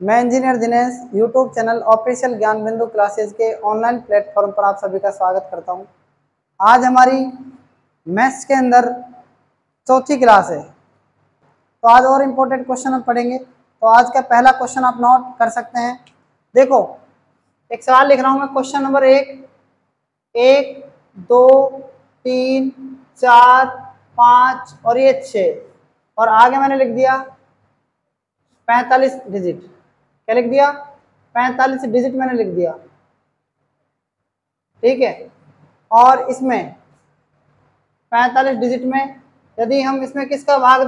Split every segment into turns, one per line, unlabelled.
मैं engineer Dinesh YouTube channel official ज्ञान बिंदु क्लासेज के ऑनलाइन प्लेटफॉर्म पर आप सभी का स्वागत करता हूं। आज हमारी मैथ्स के अंदर चौथी क्लास है, तो आज और इम्पोर्टेंट क्वेश्चन हम पढ़ेंगे। तो आज का पहला क्वेश्चन आप नोट कर सकते हैं। देखो, एक सवाल लिख रहा हूं मैं, क्वेश्चन नंबर 1, 2, 3, 4, 5 और ये 6, और आगे मैंने लिख दिया 45 डिजिट। क्या लिख दिया? 45 डिजिट मैंने लिख दिया, ठीक है। और इसमें 45 डिजिट में यदि हम इसमें किसका भाग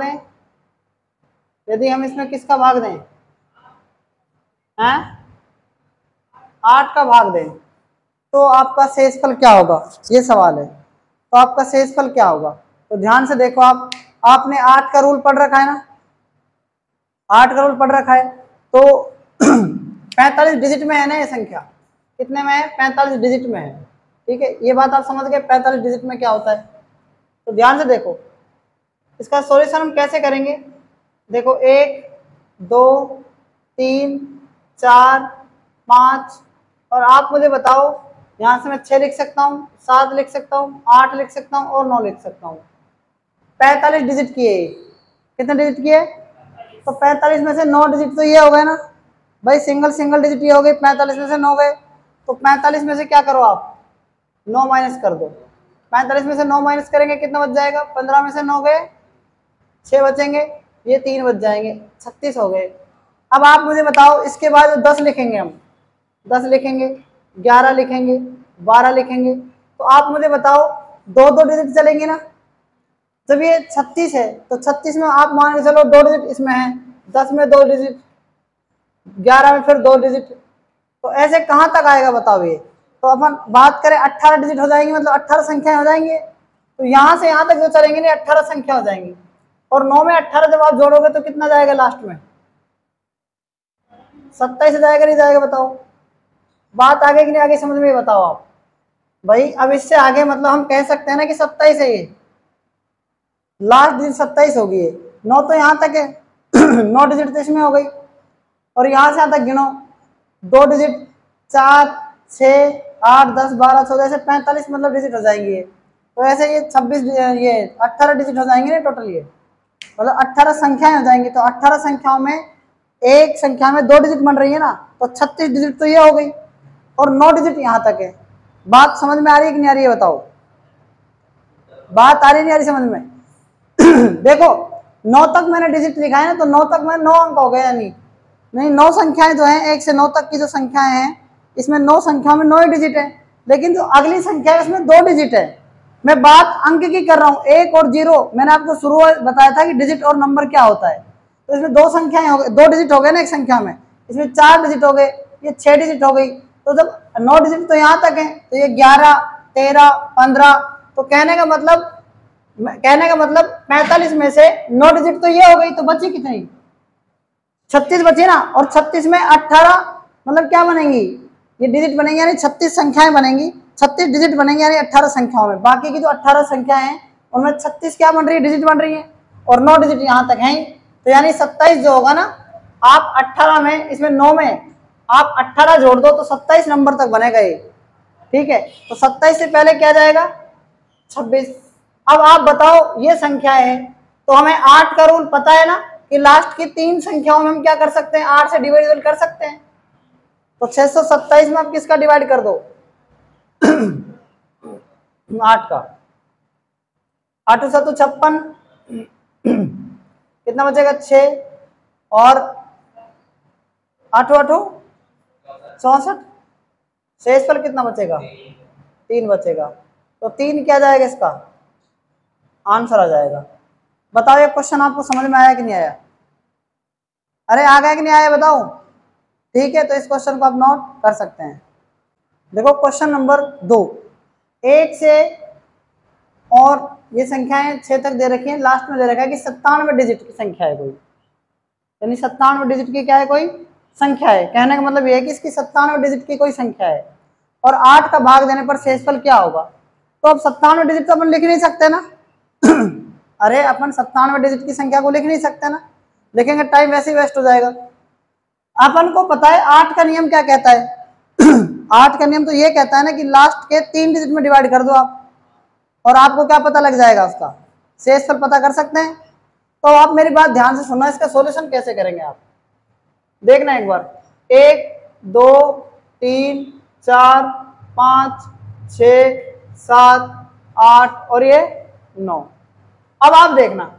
दें, हैं 8 का भाग दें, तो आपका शेषफल क्या होगा, ये सवाल है। तो आपका शेषफल क्या होगा? तो ध्यान से देखो, आपने 8 का रूल पढ़ रखा है ना, 8 का रूल पढ़ रखा है। तो 45 डिजिट में है ना ये संख्या, कितने में है? 45 डिजिट में है, ठीक है। ये बात आप समझ गए 45 डिजिट में क्या होता है। तो ध्यान से देखो, इसका सॉल्यूशन हम कैसे करेंगे। देखो, 1, 2, 3, 4, 5, और आप मुझे बताओ, यहाँ से मैं 6 लिख सकता हूँ, 7 लिख सकता हूँ, 8 लिख सकता हूँ और 9 लिख सकता हूँ। 45 डिजिट की है, कितने डिजिट की है? तो 45 में से 9 डिजिट तो ये हो गए ना भाई, सिंगल डिजिट ये हो गए, 45 में से 9 गए। तो 45 में से क्या करो आप, 9 माइनस कर दो। 45 में से 9 माइनस करेंगे, कितना बच जाएगा? 15 में से 9 गए, 6 बचेंगे, ये 3 बच जाएंगे, 36 हो गए। अब आप मुझे बताओ, इसके बाद 10 लिखेंगे हम, 10 लिखेंगे, 11 लिखेंगे, 12 लिखेंगे। तो आप मुझे बताओ, 2 डिजिट चलेंगे ना। जब ये 36 है तो 36 में आप मान के चलो 2 डिजिट इसमें है, 10 में 2 डिजिट, 11 में फिर 2 डिजिट। तो ऐसे कहाँ तक आएगा बताओ ये। तो अपन बात करें 18 डिजिट हो जाएंगे, मतलब 18 संख्याएं हो जाएंगे। तो यहाँ से यहाँ तक जो चलेंगे ना 18 संख्या हो जाएंगी। और 9 में 18 जब आप जोड़ोगे तो कितना जाएगा लास्ट में? 27 जाएगा, नहीं जाएगा? बताओ, बात आगे कि नहीं आगे, समझ में बताओ आप भाई। अब इससे आगे मतलब हम कह सकते हैं ना कि 27 है, ये लास्ट डिजिट 27 होगी। 9 तो यहाँ तक है 9 डिजिट तो इसमें हो गई, और यहाँ से यहाँ तक गिनो, 2 डिजिट, 4, 6, 8, 10, 12, 14, ऐसे 45 मतलब डिजिट हो जाएंगे। तो ऐसे ये 26, ये 18 डिजिट हो जाएंगे ना टोटल, ये मतलब 18 संख्याएं हो जाएंगी। तो 18 संख्याओं में एक संख्या में 2 डिजिट बन रही है ना, तो 36 डिजिट तो ये हो गई, और 9 डिजिट यहाँ तक है। बात समझ में आ रही है कि नहीं आ रही है? बताओ, बात आ रही नहीं आ रही समझ में? देखो, 9 तक मैंने डिजिट लिखा है ना, तो 9 तक में 9 अंक हो गए, यानी नहीं 9 संख्याएं जो हैं, 1 से 9 तक की जो संख्याएं हैं, इसमें 9 संख्याओं में 9 डिजिट है। लेकिन जो अगली संख्या है उसमें 2 डिजिट है। मैं बात अंक की कर रहा हूँ, 1 और 0। मैंने आपको शुरू बताया था कि डिजिट और नंबर क्या होता है। तो इसमें 2 संख्याएं हो गए, 2 डिजिट हो गए ना एक संख्या में, इसमें 4 डिजिट हो गए, ये 6 डिजिट हो गई। तो जब 9 डिजिट तो यहाँ तक है, तो ये 11, 13, 15। तो कहने का मतलब 45 में से 9 डिजिट तो ये हो गई, तो बची कितनी? 36 बची ना। और 36 में 18 मतलब क्या बनेंगी? ये डिजिट बनेंगे, यानी 36 संख्याएं बनेंगी, 36 डिजिट बनेंगे, यानी 18 संख्याओं में। बाकी की जो 18 संख्याएं हैं उनमें 36 क्या बन रही है? डिजिट बन रही है, और 9 डिजिट यहाँ तक है। तो यानी 27 जो होगा ना, आप 18 में, इसमें 9 में आप 18 जोड़ दो तो 27 नंबर तक बनेगा ये, ठीक है। तो 27 से पहले क्या जाएगा? 26। अब आप बताओ, ये संख्या है तो हमें 8 का रूल पता है ना कि लास्ट की 3 संख्याओं में हम क्या कर सकते हैं? 8 से डिवाइड कर सकते हैं। तो 627 में आप किसका डिवाइड कर दो? 8 का। 8 7 56, कितना बचेगा? 6, और 8 8 64, शेषफल कितना बचेगा? 3 बचेगा। तो 3 क्या जाएगा? इसका आंसर आ जाएगा। बताओ, ये क्वेश्चन आपको समझ में आया कि नहीं आया? अरे आ गया कि नहीं आया बताओ? ठीक है, तो इस क्वेश्चन को आप नोट कर सकते हैं। देखो, क्वेश्चन नंबर 2, 1 से, और ये संख्याएं 6 तक दे रखी हैं, लास्ट में दे रखा है कि 97 डिजिट की संख्या है कोई, यानी 97 डिजिट की क्या है? कोई संख्या है। कहने का मतलब ये है कि इसकी 97 डिजिट की कोई संख्या है, और 8 का भाग देने पर शेषफल क्या होगा। तो अब 97 डिजिट तो अपन लिख नहीं सकते ना अरे अपन 97 डिजिट की संख्या को लिख नहीं सकते ना, लिखेंगे टाइम वैसे ही वेस्ट हो जाएगा। अपन को पता है 8 का नियम क्या कहता है 8 का नियम तो ये कहता है ना कि लास्ट के 3 डिजिट में डिवाइड कर दो आप, और आपको क्या पता लग जाएगा, उसका शेषफल पता कर सकते हैं। तो आप मेरी बात ध्यान से सुनना, इसका सॉल्यूशन कैसे करेंगे आप देखना एक बार। 1 2 3 4 5 6 7 8 और ये 9। अब आप देखना,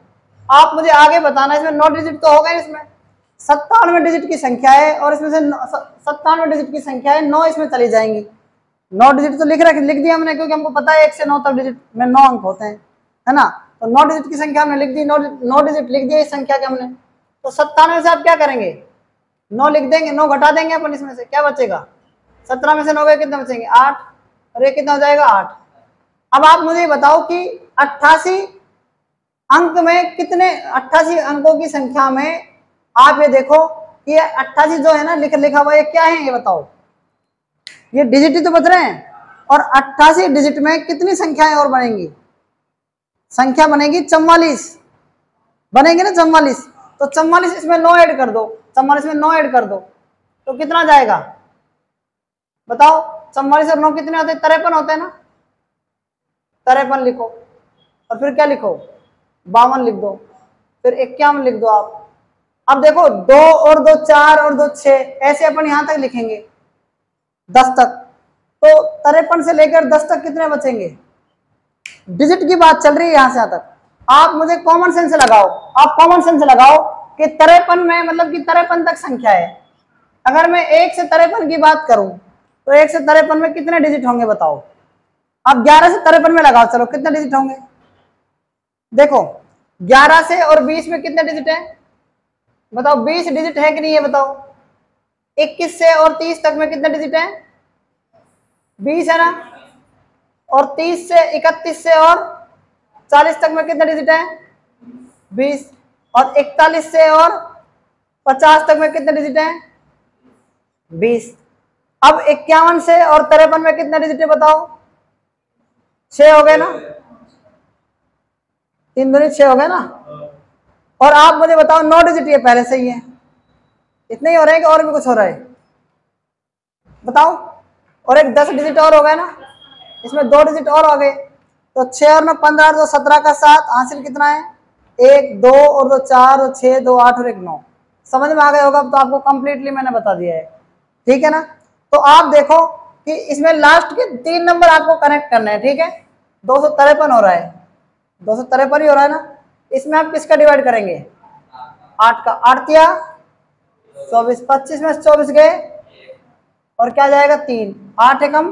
आप मुझे आगे बताना, इसमें 9 डिजिट तो हो गए, इसमें 97 डिजिट की संख्या है, और इसमें से 97 डिजिट की संख्या है, 9 इसमें चली जाएंगी। 9 डिजिट तो लिख दिया हमने, क्योंकि हमको पता है 1 से 9 तक डिजिट में 9 अंक होते हैं, है ना। तो 9 डिजिट की संख्या हमने लिख दी, 9 डिजिट लिख दिया इस संख्या के हमने। तो 97 से आप क्या करेंगे, 9 लिख देंगे, 9 घटा देंगे अपन, इसमें से क्या बचेगा, 17 में से 9 गए कितने बचेंगे, 8, और ये कितना हो जाएगा 8। अब आप मुझे बताओ कि 88 अंक में कितने, 88 अंकों की संख्या में आप ये देखो कि 88 जो है ना लिखा हुआ, ये क्या है, ये बताओ, ये डिजिट ही तो बच रहे हैं, और 88 डिजिट में कितनी संख्याएं और बनेंगी, संख्या बनेगी 44, बनेंगे ना 44। तो 44 इसमें 9 ऐड कर दो, 44 में 9 ऐड कर दो, तो कितना जाएगा बताओ, 44 और 9 कितने होते हैं, 53 होते हैं ना, 53 लिखो, और फिर क्या लिखो, 52 लिख दो, फिर 51 लिख दो आप। अब देखो 2 और 2 4 और 2 6, ऐसे अपन यहां तक लिखेंगे 10 तक, तो 53 से लेकर 10 तक कितने बचेंगे, डिजिट की बात चल रही है यहां से यहां तक। आप मुझे कॉमन सेंस लगाओ, आप कॉमन सेंस लगाओ कि 53 में मतलब कि 53 तक संख्या है। अगर मैं 1 से 53 की बात करूं तो 1 से 53 में कितने डिजिट होंगे बताओ। अब 11 से 53 में लगाओ, चलो कितने डिजिट होंगे, देखो 11 से और 20 में कितने डिजिट है बताओ, 20 डिजिट है कि नहीं है बताओ। 21 से और 30 तक में कितने डिजिट है, 20 है ना, और 30 से 31 से और 40 तक में कितने डिजिट है, 20, और 41 से और 50 तक में कितने डिजिट है, 20। अब 51 से और 53 में कितने डिजिट है बताओ, 6 हो गए ना, 3 दूनी 6 हो गए ना। और आप मुझे बताओ 9 डिजिट ये पहले से ही है, इतने ही हो रहे हैं कि और भी कुछ हो रहा है बताओ, और एक 10 डिजिट और हो गए ना, इसमें 2 डिजिट और हो गए, तो 6 और 9 15, 2 17 का 7, हासिल कितना है 1 2 और 2 4 और 6 2 8 और 1 9। समझ में आ गया होगा, तो आपको कंप्लीटली मैंने बता दिया है, ठीक है ना। तो आप देखो कि इसमें लास्ट के 3 नंबर आपको कनेक्ट करना है, ठीक है। 253 हो रहा है, 253 ही हो रहा है ना, इसमें आप किसका डिवाइड करेंगे, 8 का, 8 किया 24, 25 में 24 गए, और क्या जाएगा 3, 8 एकम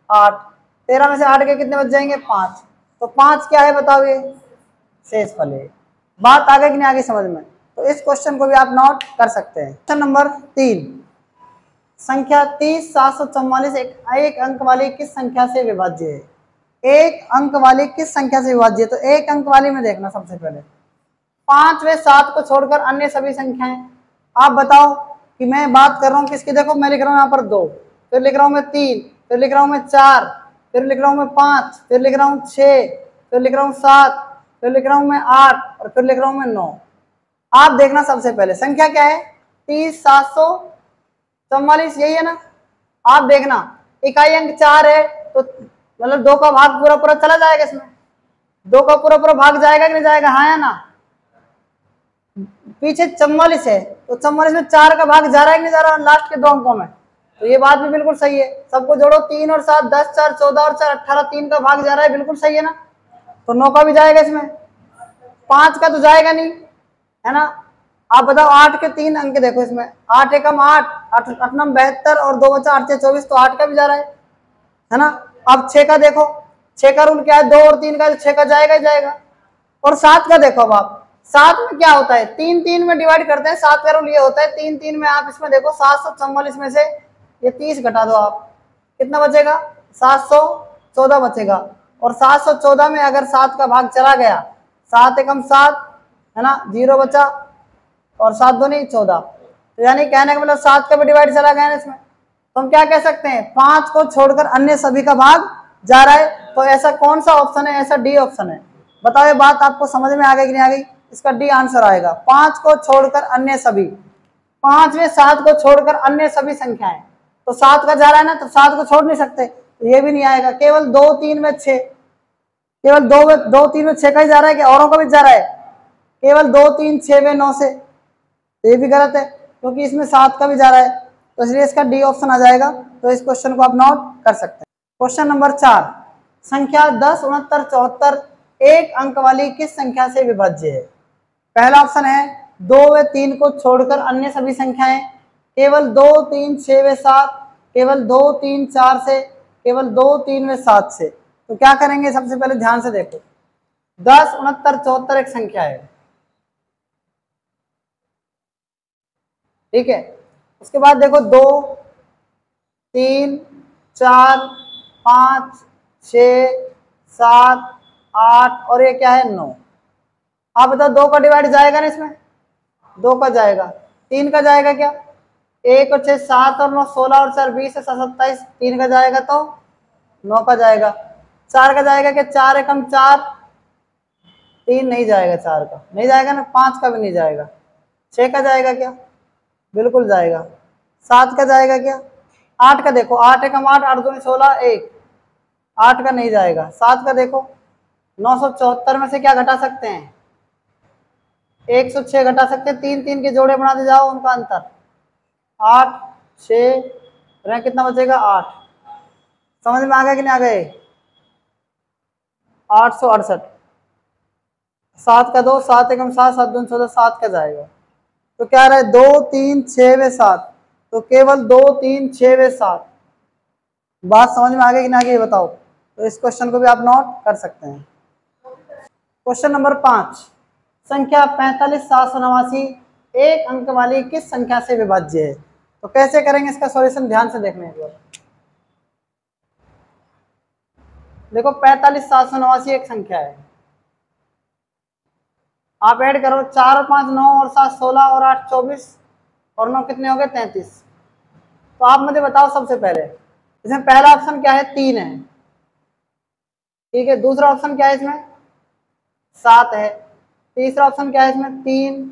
8, 13 में से 8 के कितने बच जाएंगे 5, तो 5 क्या है बताओ, ये शेषफल है। बात आगे कि नहीं आगे समझ में, तो इस क्वेश्चन को भी आप नोट कर सकते हैं। क्वेश्चन नंबर 3, संख्या 30 744 एक अंक वाली किस संख्या से विभाज्य है, एक अंक वाली किस संख्या से विभाज्य है। तो एक अंक वाली में देखना, सबसे पहले 5 व 7 को छोड़कर अन्य सभी संख्याएं। आप बताओ कि मैं बात कर रहा हूँ किसकी, देखो मैं लिख रहा हूँ यहाँ पर 2, फिर लिख रहा हूँ मैं 3, फिर लिख रहा हूँ मैं 4, फिर लिख रहा हूँ मैं 5, फिर लिख रहा हूँ 6, फिर लिख रहा हूँ 7, फिर लिख रहा हूँ मैं 8, और फिर लिख रहा हूँ मैं 9। आप देखना सबसे पहले संख्या क्या है, 30 744, यही है ना। आप देखना इकाई अंक 4 है, तो मतलब 2 का भाग पूरा पूरा चला जाएगा, इसमें 2 का पूरा पूरा भाग जाएगा कि नहीं जाएगा, हाँ या ना। पीछे 44 है, तो 44 में 4 का भाग जा रहा है कि नहीं जा रहा लास्ट के 2 अंकों में, तो ये बात भी बिल्कुल सही है। सबको जोड़ो, 3 और 7 10, 4 14 और 4 18, 3 का भाग जा रहा है, बिल्कुल सही है ना। तो 9 का भी जाएगा इसमें, 5 का तो जाएगा नहीं, है ना। आप बताओ 8 के 3 अंक देखो इसमें, 8 एकम 8, 8 8 9 72, और 2 बचा 8 6 24, तो 8 का भी जा रहा है ना। अब 6 का देखो, 6 का रूल क्या है, 2 और 3 का, 6 का जाएगा ही जाएगा। और 7 का देखो, अब आप 7 में क्या होता है, 3 3 में डिवाइड करते हैं, 7 का रूल ये होता है 3 3 में। आप इसमें देखो 744 में से ये 30 घटा दो, आप कितना बचेगा, 714 बचेगा। और 714 में अगर 7 का भाग चला गया, 7 एकम 7, है ना, 0 बचा, और 7 दूनी 14, तो यानी कहने का मतलब 7 का भी डिवाइड चला गया ना इसमें। तो हम क्या कह सकते हैं, 5 को छोड़कर अन्य सभी का भाग जा रहा है। तो ऐसा कौन सा ऑप्शन है, ऐसा डी ऑप्शन है। बताओ ये बात आपको समझ में आ गई कि नहीं आ गई, इसका डी आंसर आएगा, 5 को छोड़कर अन्य सभी। पांचवें 7 को छोड़कर अन्य सभी संख्याएं, तो 7 का जा रहा है ना, तो 7 को छोड़ नहीं सकते, तो ये भी नहीं आएगा। केवल 2 3 में 6, केवल 2 3 में 6 का ही जा रहा है, कि औरों का भी जा रहा है? केवल 2 3 6 में 9 से, ये भी गलत है क्योंकि इसमें 7 का भी जा रहा है, तो इसलिए इसका डी ऑप्शन आ जाएगा। तो इस क्वेश्चन को आप नोट कर सकते हैं। क्वेश्चन नंबर 4, संख्या 10 69 74 एक अंक वाली किस संख्या से विभाज्य है? पहला ऑप्शन है 2 व 3 को छोड़कर अन्य सभी संख्याएं, केवल 2 3 6 व 7, केवल 2 3 4 से, केवल 2 3 व 7 से। तो क्या करेंगे, सबसे पहले ध्यान से देखो, 10 69 74 एक संख्या है, ठीक है। उसके बाद देखो 2 3 4 5 6 7 8 और ये क्या है 9। आप बताओ 2 का डिवाइड जाएगा ना इसमें? 2 का जाएगा, 3 का जाएगा क्या? 1 और 6 7 और 9 16 और 4 20 है 27, 3 का जाएगा तो 9 का जाएगा। 4 का जाएगा क्या? 4 एकम 4, 3 नहीं जाएगा, 4 का नहीं जाएगा ना, 5 का भी नहीं जाएगा। 6 का जाएगा क्या? बिल्कुल जाएगा। 7 का जाएगा क्या? 8 का देखो, 8 एकम 8, 8 दूनी 16 1, 8 का नहीं जाएगा। 7 का देखो, 974 में से क्या घटा सकते हैं? 106 घटा सकते हैं, 3 3 के जोड़े बनाते जाओ, उनका अंतर 8 6 रह कितना बचेगा 8। समझ में आ गया कि नहीं आ गए? 868। 7 का 2, 7 एकम 7, 7 दूनी 16, 7 का जाएगा। तो क्या रहा है 2 3 6 व 7, तो केवल 2 3 6 व 7। बात समझ में आ गई कि नहीं आ गई बताओ? तो इस क्वेश्चन को भी आप नोट कर सकते हैं। क्वेश्चन नंबर 5, संख्या 45 789 एक अंक वाली किस संख्या से विभाज्य है? तो कैसे करेंगे इसका सॉल्यूशन, ध्यान से देखने को। देखो 45 789 एक संख्या है, आप ऐड करो 4 और 5 9 और 7 16 और 8 24 और 9 कितने हो गए 33। तो आप मुझे बताओ सबसे पहले, इसमें पहला ऑप्शन क्या है 3 है, ठीक है। दूसरा ऑप्शन क्या है इसमें 7 है। तीसरा ऑप्शन क्या है इसमें 3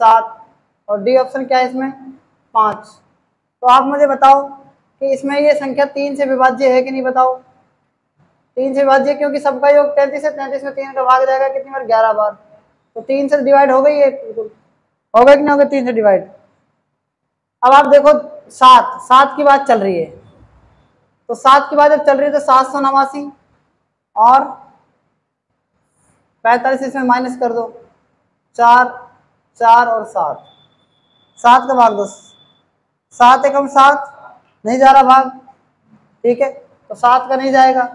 7 और डी ऑप्शन क्या है इसमें 5। तो आप मुझे बताओ कि इसमें ये संख्या 3 से विभाज्य है कि नहीं? बताओ 3 से विभाज्य, क्योंकि सबका योग 33 है, 33 में 3 का भाग जाएगा कितनी बार 11 बार, तो 3 से डिवाइड हो गई है, हो गया कि नहीं हो गया 3 से डिवाइड। अब आप देखो 7 की बात चल रही है, तो 7 की बात जब चल रही है तो 789 और 45 इसमें माइनस कर दो, 4 4 और 7, 7 का भाग दो, 7 एकम 7 नहीं जा रहा भाग, ठीक है, तो 7 का नहीं जाएगा,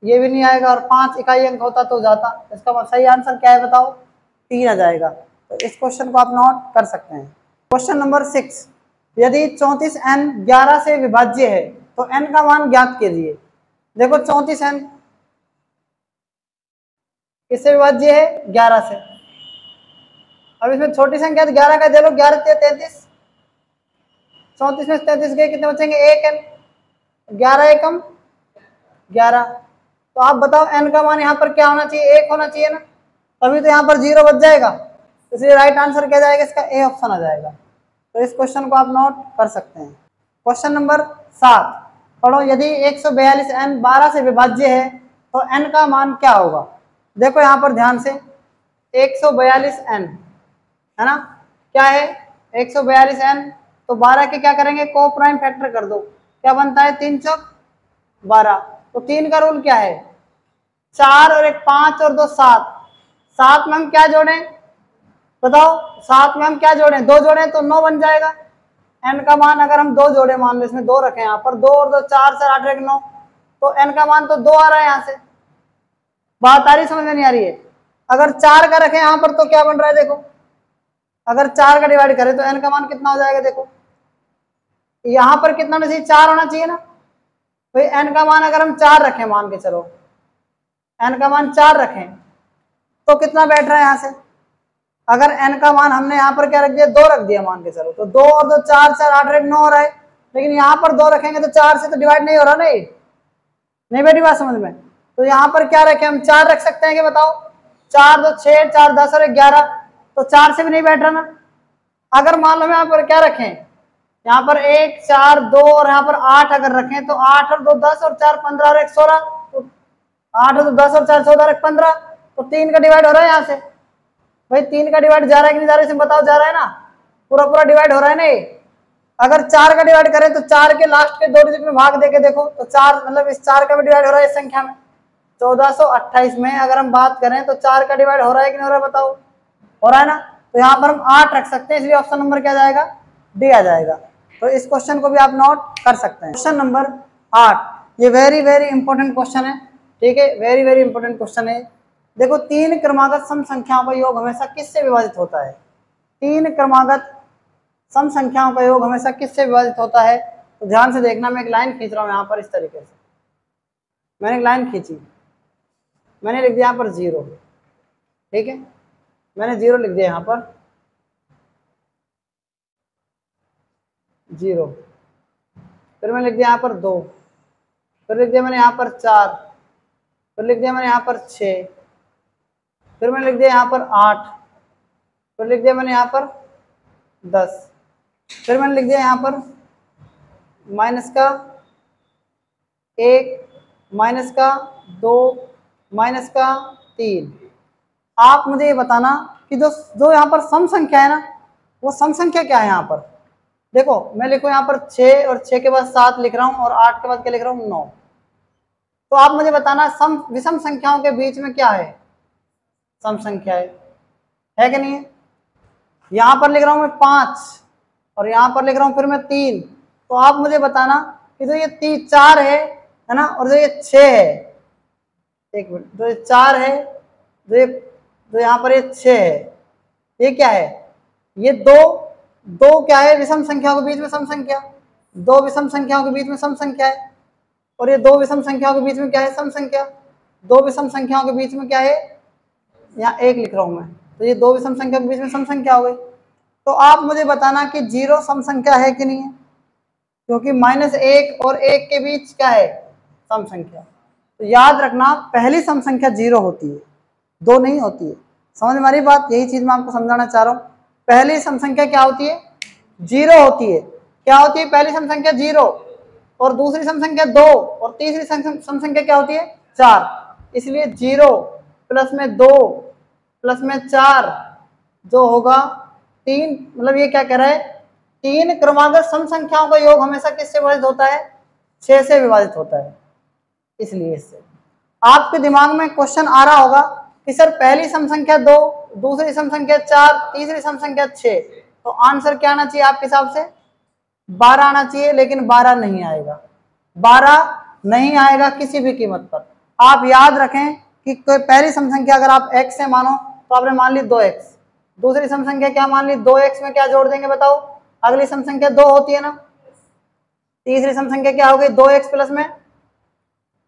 ये भी नहीं आएगा, और 5 इकाई अंक होता तो जाता। इसका सही आंसर क्या है बताओ? 3 आ जाएगा। तो इस क्वेश्चन को आप नोट कर सकते हैं। क्वेश्चन नंबर 6, यदि 34n 11 से विभाज्य है तो n का मान ज्ञात कीजिए। देखो 34n किससे विभाज्य है? 11 से। अब इसमें छोटी संख्या 11 का दे लो, 11 33, 34 में 33 गए, कितने बचेंगे 1n, 11 एकम 11। तो आप बताओ n का मान यहाँ पर क्या होना चाहिए? 1 होना चाहिए ना, तभी तो यहाँ पर 0 बच जाएगा, इसलिए राइट आंसर क्या जाएगा इसका? ए ऑप्शन आ जाएगा। तो इस क्वेश्चन को आप नोट कर सकते हैं। क्वेश्चन नंबर 7 पढ़ो, यदि 142n 12 से विभाज्य है तो n का मान क्या होगा? देखो यहाँ पर ध्यान से, 142n है ना, क्या है 142n, तो 12 के क्या करेंगे? को प्राइम फैक्टर कर दो, क्या बनता है 3 चौक 12। तो 3 का रूल क्या है? 4 और 1 5 और 2 7, 7 में हम क्या जोड़ें बताओ? 7 में हम क्या जोड़ें? 2 जोड़ें तो 9 बन जाएगा। n का मान अगर हम 2 जोड़े, मान लो इसमें 2 रखें, यहाँ पर 2 और 2 4 4 8 1 9, तो n का मान तो 2 आ रहा है यहाँ से। बात आ रही, समझ में नहीं आ रही है? अगर 4 का रखें यहाँ पर तो क्या बन रहा है देखो, अगर 4 का डिवाइड करें तो n का मान कितना हो जाएगा? देखो यहाँ पर कितना होना चाहिए? 4 होना चाहिए ना भाई। n का मान अगर हम 4 रखें, मान के चलो n का मान 4 रखें तो कितना बैठ रहा है यहाँ से? अगर n का मान हमने यहाँ पर क्या रख दिया? 2 रख दिया, मान के चलो, तो 2 और 2 4 4 8 1 9 हो रहा है, लेकिन यहाँ पर 2 रखेंगे तो 4 से तो डिवाइड नहीं हो रहा, नहीं बैठी बात समझ में? तो यहाँ पर क्या रखें हम? 4 रख सकते हैं कि बताओ? 4 2 6 4 10 और 11, तो 4 से भी नहीं बैठ रहा ना। अगर मान लो यहाँ पर क्या रखें, यहाँ पर 1 4 2 और यहाँ पर 8 अगर रखें तो 8 और 2 10 और 4 15 और 1 16, तो 8 और 2 10 और 4 14 और 1 15, तो 3 का डिवाइड हो रहा है यहाँ से। भाई 3 का डिवाइड जा रहा है कि नहीं जा रहा है, इसमें बताओ, जा रहा है ना, पूरा पूरा डिवाइड हो रहा है ना। अगर 4 का डिवाइड करें तो 4 के लास्ट के 2 डिजिट में भाग देके देखो तो 4 मतलब इस 4 का भी डिवाइड हो रहा है इस संख्या में। 1428 में अगर हम बात करें तो 4 का डिवाइड हो रहा है कि नहीं हो रहा है, बताओ, हो रहा है ना। तो यहाँ पर हम 8 रख सकते हैं, इसलिए ऑप्शन नंबर क्या जाएगा, डी आ जाएगा। तो इस क्वेश्चन को भी आप नोट कर सकते हैं। क्वेश्चन नंबर 8, ये वेरी वेरी इंपॉर्टेंट क्वेश्चन है, ठीक है, वेरी वेरी इंपॉर्टेंट क्वेश्चन है। देखो 3 क्रमागत सम संख्याओं का योग हमेशा किससे विभाजित होता है, 3 क्रमागत सम संख्याओं का योग हमेशा किससे विभाजित होता है। तो ध्यान से देखना, मैं एक लाइन खींच रहा हूँ यहाँ पर इस तरीके से, मैंने एक लाइन खींची, मैंने लिख दिया यहाँ पर 0, ठीक है, मैंने 0 लिख दिया यहाँ पर 0, फिर मैंने लिख दिया यहाँ पर 2, फिर लिख दिया मैंने यहाँ पर 4, फिर लिख दिया मैंने यहाँ पर 6, फिर मैंने लिख दिया यहाँ पर 8, फिर लिख दिया मैंने यहाँ पर 10, फिर मैंने लिख दिया यहाँ पर माइनस का 1, माइनस का 2, माइनस का 3। आप मुझे ये बताना कि जो यहाँ पर सम संख्या है ना, वो सम संख्या क्या है यहाँ पर। देखो मैं लिखूँ यहाँ पर 6 और 6 के बाद 7 लिख रहा हूँ और 8 के बाद क्या लिख रहा हूँ 9। तो आप मुझे बताना सम विषम संख्याओं के बीच में क्या है, सम संख्या है कि नहीं है। यहाँ पर लिख रहा हूँ मैं 5 और यहाँ पर लिख रहा हूँ फिर मैं 3। तो आप मुझे बताना कि जो ये 4 है ना, और जो ये 6 है, एक मिनट, जो ये 4 है, जो यहाँ पर ये 6 है, ये क्या है, ये दो क्या है, विषम संख्याओं के बीच में सम संख्या, 2 विषम संख्याओं के बीच में सम संख्या है, और ये 2 विषम संख्याओं के बीच में क्या है, सम संख्या। 2 विषम संख्याओं के बीच में क्या है, यहाँ 1 लिख रहा हूं मैं, तो ये 2 विषम संख्या के बीच में सम संख्या हो गई। तो आप मुझे बताना कि 0 सम संख्या है कि नहीं है, क्योंकि -1 और 1 के बीच क्या है, सम संख्या। तो याद रखना पहली सम संख्या 0 होती है, 2 नहीं होती है। समझ में आ रही बात, यही चीज मैं आपको समझाना चाह रहा हूँ। पहली सम संख्या क्या होती है, 0 होती है। क्या होती है पहली सम संख्या, 0, और दूसरी सम संख्या 2, और तीसरी सम संख्या क्या होती है, 4। इसलिए 0 प्लस में 2 प्लस में 4 जो होगा 3, मतलब ये क्या कह रहा है, 3 क्रमागत सम संख्याओं का योग हमेशा किससे विभाजित होता है, 6 से विभाजित होता है। इसलिए इससे आपके दिमाग में क्वेश्चन आ रहा होगा कि सर पहली सम संख्या 2, दूसरी सम संख्या 4, तीसरी सम संख्या 6, तो आंसर क्या आना चाहिए आपके हिसाब से, 12 आना चाहिए, लेकिन 12 नहीं आएगा, 12 नहीं आएगा किसी भी कीमत पर। आप याद रखें कि कोई पहली सम संख्या अगर आप x से मानो तो आपने मान ली 2x, दूसरी सम संख्या क्या मान ली, 2x में क्या जोड़ देंगे बताओ, अगली सम संख्या 2 होती है ना, तीसरी सम संख्या क्या हो गई, 2x प्लस में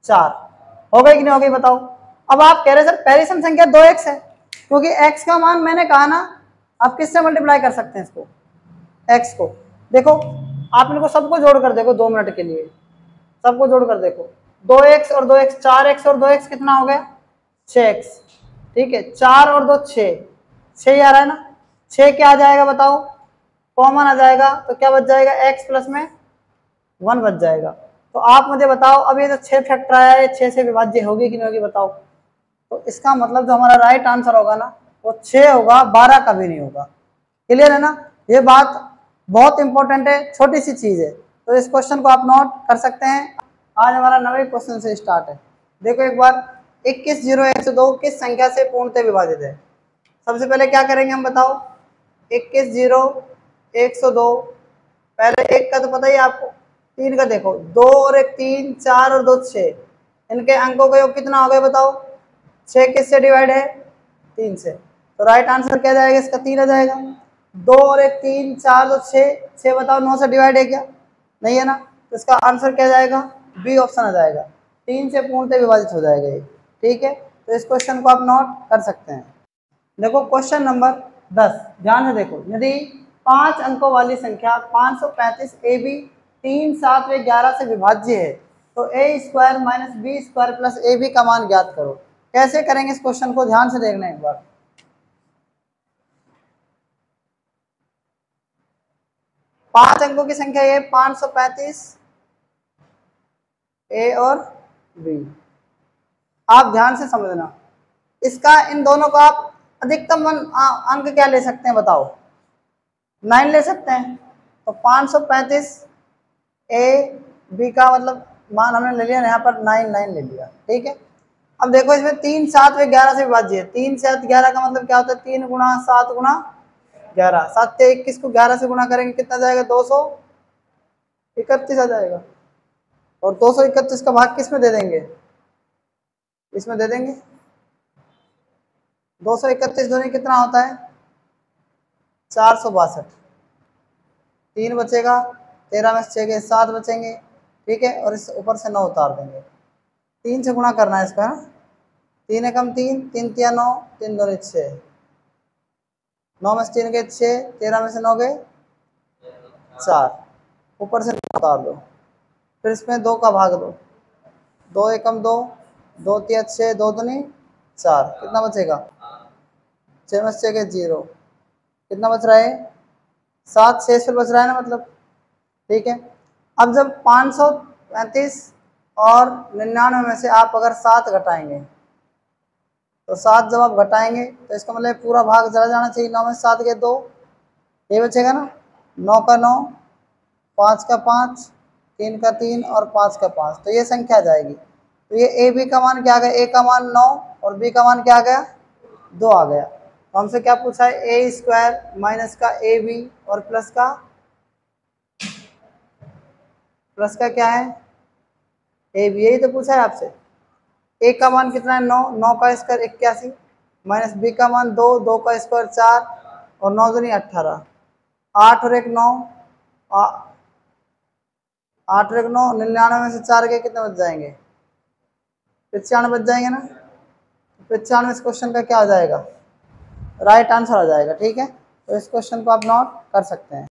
4, हो गई कि नहीं हो गई बताओ। अब आप कह रहे सर पहली सम संख्या 2x है, क्योंकि x का मान मैंने कहा ना, आप किससे मल्टीप्लाई कर सकते हैं इसको, x को। देखो आप इनको सबको जोड़ कर देखो 2 मिनट के लिए, सबको जोड़ कर देखो, 2x और 2x, 4x और 2x कितना हो गया, 6x, ठीक है, 4 और 2 6, 6 आ रहा है ना, 6 क्या आ जाएगा बताओ, कॉमन आ जाएगा, तो क्या बच जाएगा, x प्लस में 1 बच जाएगा। तो आप मुझे बताओ अब ये जो 6 फैक्टर आया है 6 से विभाज्य होगी कि नहीं होगी बताओ। तो इसका मतलब जो हमारा राइट आंसर होगा ना वो 6 होगा, 12 का भी नहीं होगा। क्लियर है ना, ये बात बहुत इंपॉर्टेंट है, छोटी सी चीज है, तो इस क्वेश्चन को आप नोट कर सकते हैं। आज हमारा 9वें क्वेश्चन से स्टार्ट है। देखो एक बार, 21 0 102 किस संख्या से पूर्णतः विभाजित है। सबसे पहले क्या करेंगे हम बताओ, 21 0 102, पहले 1 का तो पता ही आपको, 3 का देखो, 2 और 1 3, 4 और 2 6, इनके अंकों का योग कितना हो गया बताओ, 6 किससे डिवाइड है, 3 से। तो राइट आंसर क्या जाएगा इसका, 3 आ जाएगा। 2 और 1 3, 4 2 6, 6 बताओ 9 से डिवाइड है क्या, नहीं है ना, तो इसका आंसर क्या जाएगा, बी ऑप्शन आ जाएगा, 3 से पूर्णतः विभाजित हो जाएगा ये, ठीक है। तो इस क्वेश्चन को आप नोट कर सकते हैं। देखो क्वेश्चन नंबर 10, ध्यान से देखो, यदि 5 अंकों वाली संख्या 535 AB 3 7 व 11 से विभाज्य है तो a² - b² प्लस ab का मान ज्ञात करो। कैसे करेंगे इस क्वेश्चन को, ध्यान से देखना एक बार। 5 अंकों की संख्या ये 535 ए और बी। आप ध्यान से समझना, इसका इन दोनों का आप अधिकतम अंक क्या ले सकते हैं बताओ? 9 ले सकते हैं। तो 535 ए बी का मतलब मान हमने ले लिया यहाँ पर 9 ले लिया, ठीक है। अब देखो इसमें 3 7 व 11 से विभाज्य है। 3 7 11 का मतलब क्या होता है? 3 गुणा 7 गुणा 11, 7 से 21 को 11 से गुणा करेंगे कितना जाएगा? 231 आ जाएगा। और 231 का भाग किस में दे देंगे? इसमें दे देंगे। 231 दूनी कितना होता है? 462। 3 बचेगा, 13 में से 6 गए 7 बचेंगे, ठीक है। और इस ऊपर से 9 उतार देंगे। 3 से गुणा करना है इसका, 3 एकम 3, 3 तिया 9, 3 दूनी 6, 9 में से 3 गए 6, 13 में से 9 गए 4, ऊपर से 9 उतार दो। फिर इसमें 2 का भाग दो, 2 एकम 2, 2 तिया 6, 2 दूनी 4, कितना बचेगा? 6 में से 6 गए 0, कितना बच रहा है? 7 शेष फिर बच रहा है ना, मतलब, ठीक है। अब जब 535 और 99 में से आप अगर 7 घटाएंगे, तो 7 जब आप घटाएंगे तो इसका मतलब पूरा भाग चला जाना चाहिए। 9 में से 7 गए 2, ये बचेगा ना, 9 का 9, 5 का 5, 3 का 3 और 5 का 5, तो ये संख्या आ जाएगी। तो ये ए बी का मान क्या आ गया? ए का मान 9 और बी का मान क्या आ गया? 2 आ गया। तो हमसे क्या पूछा है? ए स्क्वायर माइनस का ए बी और प्लस का क्या है? ए बी, यही तो पूछा है आपसे। ए का मान कितना है? 9, 9 का स्क्वायर 81, माइनस बी का मान 2, 2 का स्क्वायर 4 और 9 दूनी 18, 8 और 1 9, 8 और 1 9, 99 में से 4 के कितने बच जाएंगे? 95 बच जाएंगे ना। 95 इस क्वेश्चन का क्या हो जाएगा? राइट आंसर आ जाएगा, ठीक है। तो इस क्वेश्चन को आप नोट कर सकते हैं।